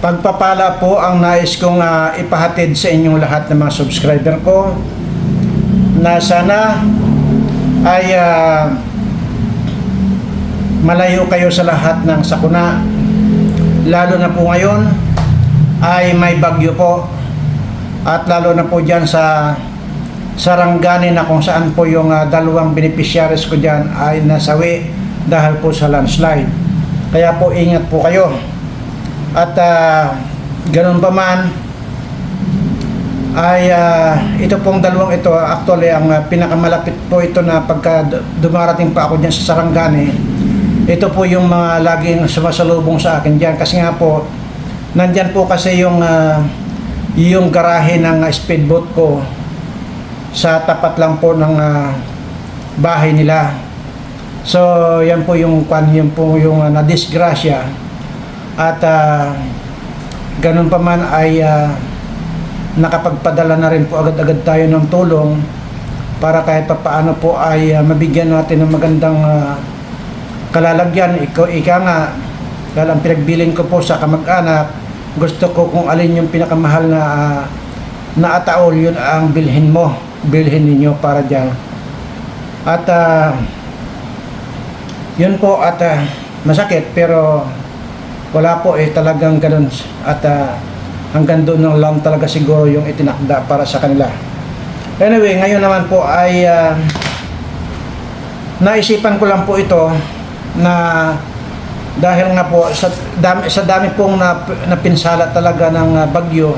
Pagpapala po ang nais kong ipahatid sa inyong lahat ng mga subscriber ko na sana ay malayo kayo sa lahat ng sakuna, lalo na po ngayon ay may bagyo po, at lalo na po dyan sa Sarangani na kung saan po yung dalawang beneficiaries ko dyan ay nasawi dahil po sa landslide. Kaya po ingat po kayo. At ganun pa man ay ito pong dalawang ito, actually ang pinakamalapit po ito na pagka dumarating pa ako dyan sa Sarangani, ito po yung mga laging sumasalubong sa akin dyan, kasi nga po nandyan po kasi yung garahe ng speedboat ko sa tapat lang po ng bahay nila. So yan po yung nadisgrasya. At ganun pa man ay nakapagpadala na rin po agad-agad tayo ng tulong para kahit pa paano po ay mabigyan natin ng magandang kalalagyan. Ika nga, dahil ang pinagbilin ko po sa kamag-anak, gusto ko kung alin yung pinakamahal na ataol, yun ang bilhin ninyo para dyan. At yun po, at masakit, pero wala po talagang ganun, at hanggang doon lang talaga siguro yung itinakda para sa kanila. Anyway, ngayon naman po ay naisipan ko lang po ito na dahil nga po sa dami pong napinsala talaga ng bagyo,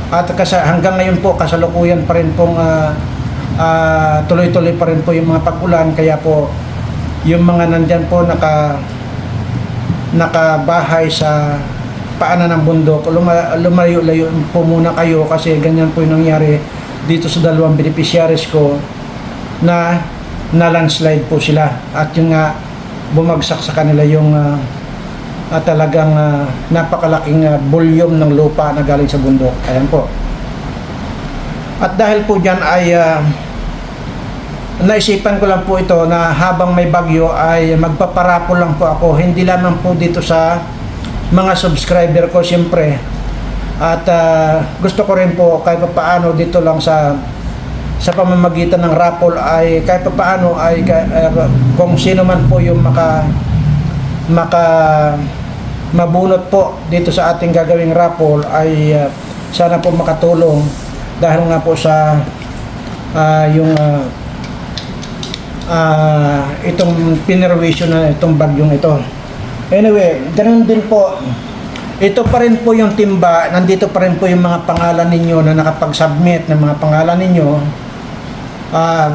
at kasi hanggang ngayon po kasalukuyan pa rin pong tuloy-tuloy pa rin po yung mga pag-ulan, kaya po yung mga nandyan po nakabahay sa paanan ng bundok, lumayo-layo po muna kayo, kasi ganyan po yung nangyari dito sa dalawang beneficiaries ko na landslide po sila, at yung nga bumagsak sa kanila yung talagang napakalaking volume ng lupa na galing sa bundok. Ayan po. At dahil po dyan ay naisipan ko lang po ito na habang may bagyo ay magpaparapol lang po ako, hindi lamang po dito sa mga subscriber ko siyempre, at gusto ko rin po kahit paano dito lang sa pamamagitan ng raffle ay kahit paano ay kung sino man po yung mabunot po dito sa ating gagawing raffle ay sana po makatulong, dahil nga po sa itong pinerwisyo na itong bagyong ito. Anyway, ganun din po, ito pa rin po yung timba, nandito pa rin po yung mga pangalan ninyo na nakapag-submit ng mga pangalan ninyo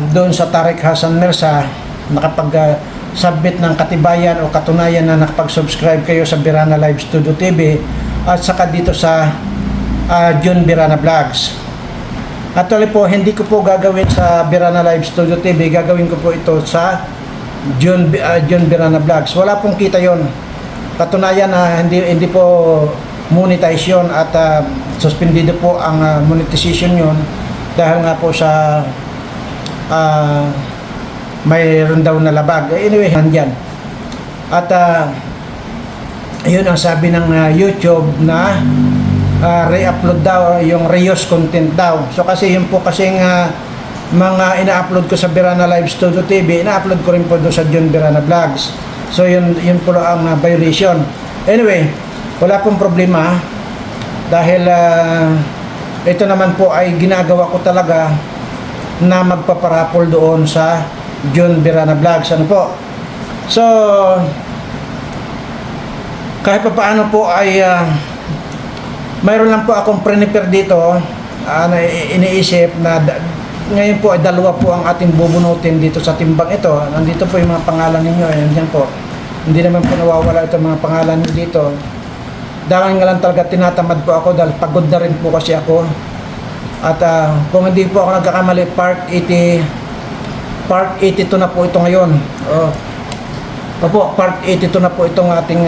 doon sa Tariq Hassan Mirza, nakapag-submit ng katibayan o katunayan na nakapag-subscribe kayo sa Birana Live Studio TV, at saka dito sa John Birana Vlogs. Actually po, hindi ko po gagawin sa Birana Live Studio TV, gagawin ko po ito sa John Birana Vlogs. Wala pong kita yon. Katunayan na hindi po monetize yun, at suspendido po ang monetization yon dahil nga po sa mayroon daw na labag. Anyway, nandyan. At yun ang sabi ng YouTube na re-upload daw, yung reuse content daw. So kasi yun po kasing mga ina-upload ko sa Birana Live Studio TV, ina-upload ko rin po doon sa John Birana Vlogs. So yun po ang violation. Anyway, wala pong problema, dahil ito naman po ay ginagawa ko talaga na magpaparapol doon sa John Birana Vlogs. Ano po? So kahit pa paano po ay mayroon lang po akong prepare dito na iniisip na ngayon po ay dalawa po ang ating bubunutin dito sa timbang ito. Nandito po yung mga pangalan ninyo, ayan po. Hindi naman po nawawala itong mga pangalan nyo dito. Dahil nga lang talaga tinatamad po ako, dahil pagod na rin po kasi ako. At kung hindi po ako nagkakamali, part 82 na po ito ngayon. Opo, part 82 na po itong ating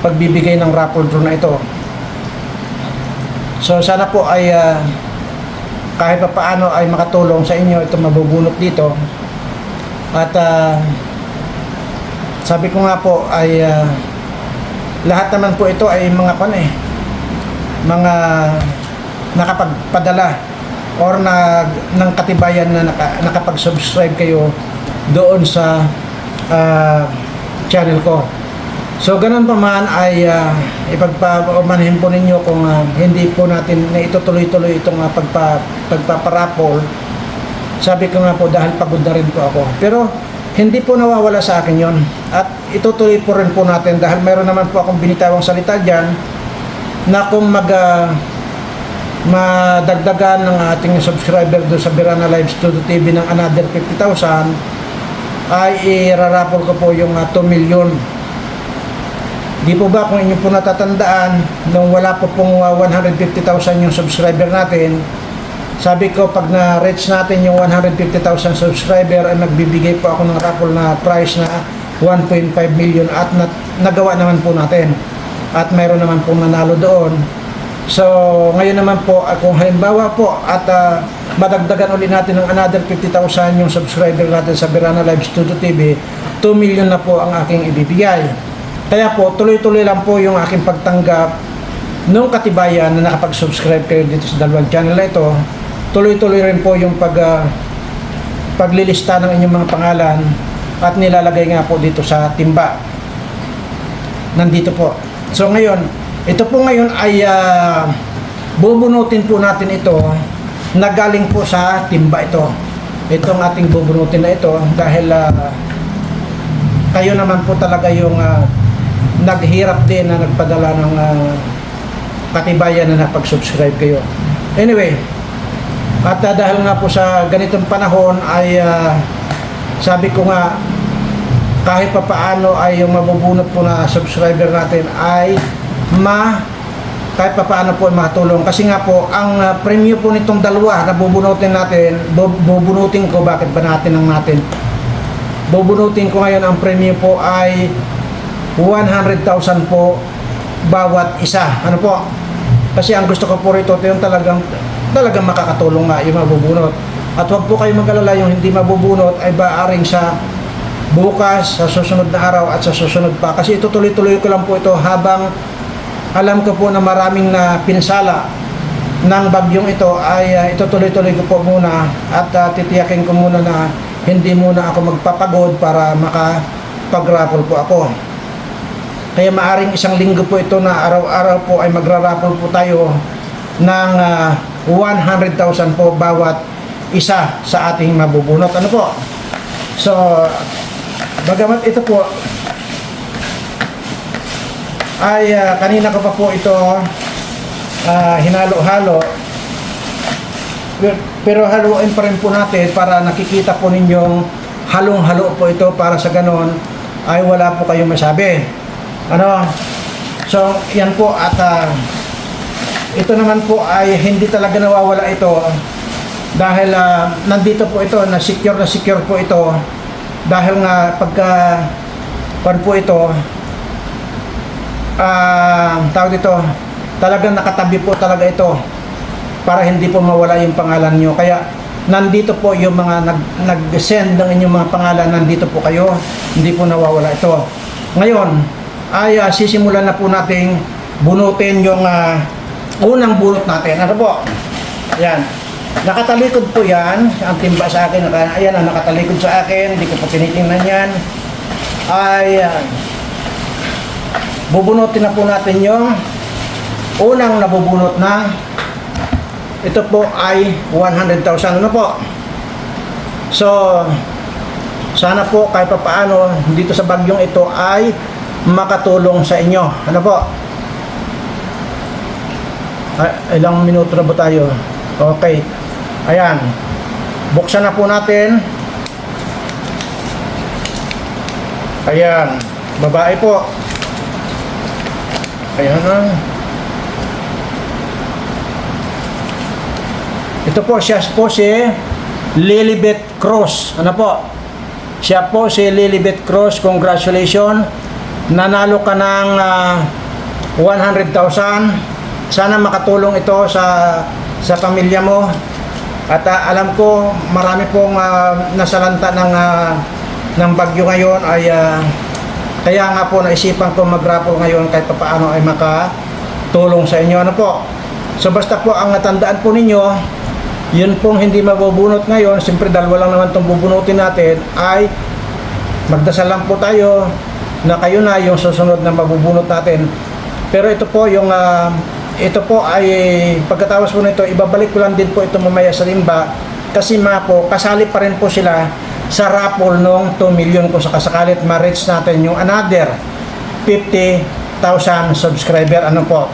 pagbibigay ng raffle draw na ito. So sana po ay kahit pa paano ay makatulong sa inyo itong mabubunot dito. At sabi ko nga po ay lahat naman po ito ay mga mga nakapagpadala or ng katibayan na nakapag-subscribe kayo doon sa channel ko. So ganun pa man ay ipagpamanhin po ninyo kung hindi po natin na itutuloy-tuloy itong pagpaparapol. Sabi ko nga po dahil pagod na rin po ako. Pero hindi po nawawala sa akin yon. At itutuloy po rin po natin dahil mayroon naman po akong binitawang salita dyan na kung madagdagan ng ating subscriber doon sa Birana Live Studio TV ng another 50,000 ay irarapol ko po yung 2 million. Di po ba kung inyo po natatandaan nung wala po pong 150,000 yung subscriber natin, sabi ko pag na-reach natin yung 150,000 subscriber ay magbibigay po ako ng raffle na price na 1.5 million at nagawa naman po natin at mayroon naman pong nanalo doon. So ngayon naman po kung halimbawa po at madagdagan ulit natin ng another 50,000 yung subscriber natin sa Birana Live Studio TV, 2 million na po ang aking ibibigay. Kaya po tuloy-tuloy lang po yung aking pagtanggap nung katibayan na nakapag-subscribe kayo dito sa dalawang channel na ito. Tuloy-tuloy rin po yung paglilista ng inyong mga pangalan at nilalagay nga po dito sa timba. Nandito po. So ngayon, ito po ngayon ay bubunutin po natin ito na galing po sa timba ito. Itong ating bubunutin na ito dahil kayo naman po talaga yung naghirap din na nagpadala ng katibayan na napag-subscribe kayo. Anyway, at dahil nga po sa ganitong panahon ay sabi ko nga kahit pa paano ay yung mabubunot po na subscriber natin ay kahit pa paano po ay makatulong. Kasi nga po ang premyo po nitong dalawa na bubunutin ko, bakit ba natin bubunutin ko ngayon, ang premyo po ay 100,000 po bawat isa. Ano po? Kasi ang gusto ko po rito yung talagang makakatulong nga yung mabubunot. At huwag po kayo mag-alala yung hindi mabubunot ay baaring sa bukas, sa susunod na araw at sa susunod pa. Kasi ito tuloy-tuloy ko lang po ito habang alam ko po na maraming na pinsala ng bagyong ito ay ito tuloy-tuloy ko po muna at titiyakin ko muna na hindi muna ako magpapagod para makapag-raffle po ako. Kaya maaring isang linggo po ito na araw-araw po ay magra-raffle po tayo ng 100,000 po bawat isa sa ating mabubunot. Ano po? So, bagamat ito po ay kanina ko pa po ito hinalo-halo, pero haluin pa rin po natin para nakikita po ninyong halong-halo po ito para sa ganon ay wala po kayong masabi. Ano? So, yan po at ito naman po ay hindi talaga nawawala ito dahil nandito po ito, na secure po ito dahil nga pagka po ito tawag dito, talagang nakatabi po talaga ito para hindi po mawala yung pangalan nyo. Kaya nandito po yung mga nag-send ng inyong mga pangalan, nandito po kayo, hindi po nawawala ito. Ngayon ay sisimulan na po nating bunutin yung unang bunot natin. Ano po? Ayan. Nakatalikod po yan. Ang timba sa akin, ayan ang nakatalikod sa akin. Hindi ko po tinitingnan yan. Ay, bubunutin na po natin yung unang nabubunot na ito po ay 100,000. Ano po? So, sana po kahit pa paano dito sa bagyong ito ay makatulong sa inyo. Ano po? Ilang minuto na ba tayo? Okay. Ayan. Buksan na po natin. Ayan. Babae po. Ayan na. Ito po, siya po si Lilibet Cruz. Ano po? Siya po si Lilibet Cruz. Congratulations. Nanalo ka ng 100,000. Sana makatulong ito sa pamilya mo. At alam ko marami pong nasalanta ng bagyo ngayon ay Kaya nga po naisipan ko mag-raffle ngayon kahit paano ay makatulong sa inyo. Ano po? So basta po ang natandaan po ninyo, yun pong hindi mabubunot ngayon, siyempre dalawa lang naman itong bubunutin natin, ay magdasal lang po tayo na kayo na yung susunod na mabubunot natin. Pero ito po yung ito po ay pagkatapos po nito, ibabalik ko lang din po ito mamaya sa limba kasi po kasali pa rin po sila sa raffle nung 2 million kung sakasakalit ma-reach natin yung another 50,000 subscriber. Ano po?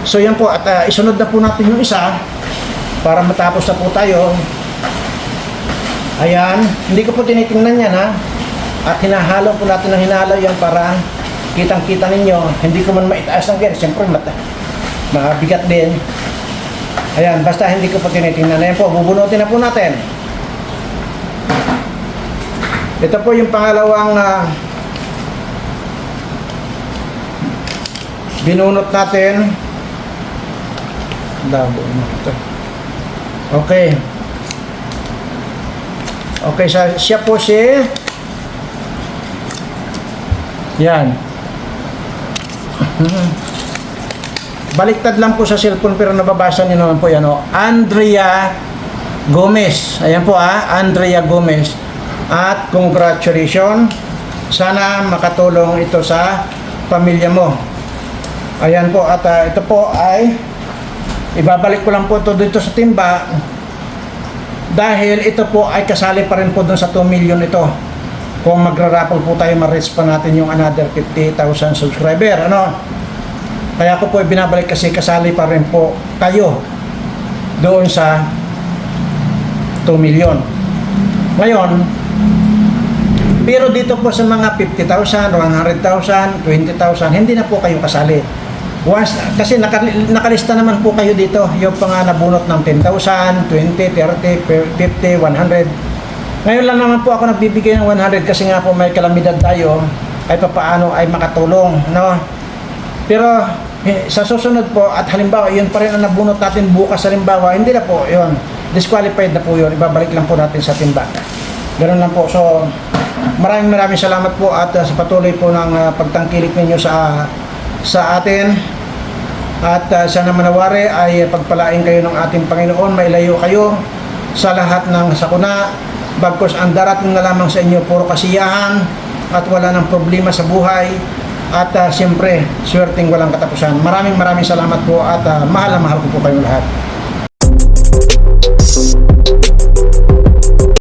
So yan po, at isunod na po natin yung isa para matapos na po tayo. Ayan, hindi ko po tinitingnan yan ha. At hinahalo po natin ng hinalo yan para kitang-kita ninyo. Hindi ko man maitaas ng ganyan. Siyempre, mabigat din. Ayan, basta hindi ko po tinitingnan. Ayan po, bubunutin na po natin. Ito po yung pangalawang binunot natin. Dabo na ito. Okay. Okay, siya po si yan. Baliktad lang po sa cellphone pero nababasa niyo naman po yan. Andrea Gomez. Ayan po Andrea Gomez. At congratulations. Sana makatulong ito sa pamilya mo. Ayan po. At ito po ay ibabalik ko lang po ito dito sa timba. Dahil ito po ay kasali pa rin po dun sa 2 million ito. Kung magra-raffle po tayo, ma-reach pa natin yung another 50,000 subscriber. Ano? Kaya ko po binabalik kasi kasali pa rin po kayo doon sa 2 million. Ngayon, pero dito po sa mga 50,000, 100,000, 20,000, hindi na po kayo kasali. Once, kasi nakalista naman po kayo dito, yung pang nabunot ng 10,000, 20, 30, 50, 100. Ngayon lang naman po ako nagbibigay ng 100 kasi nga po may kalamidad tayo, ay papaano ay makatulong, no? Pero sa susunod po, at halimbawa, yun pa rin ang nabunot natin bukas halimbawa, hindi na po, yun, disqualified na po yun, ibabalik lang po natin sa timba. Ganun lang po. So, maraming salamat po at sa patuloy po ng pagtangkilik ninyo sa atin. At sana manawari ay pagpalain kayo ng ating Panginoon, mailayo kayo sa lahat ng sakuna, bagkus ang darating na lamang sa inyo puro kasiyahan at wala ng problema sa buhay at siyempre swerteng walang katapusan. Maraming salamat po at mahal na mahal ko po kayong lahat.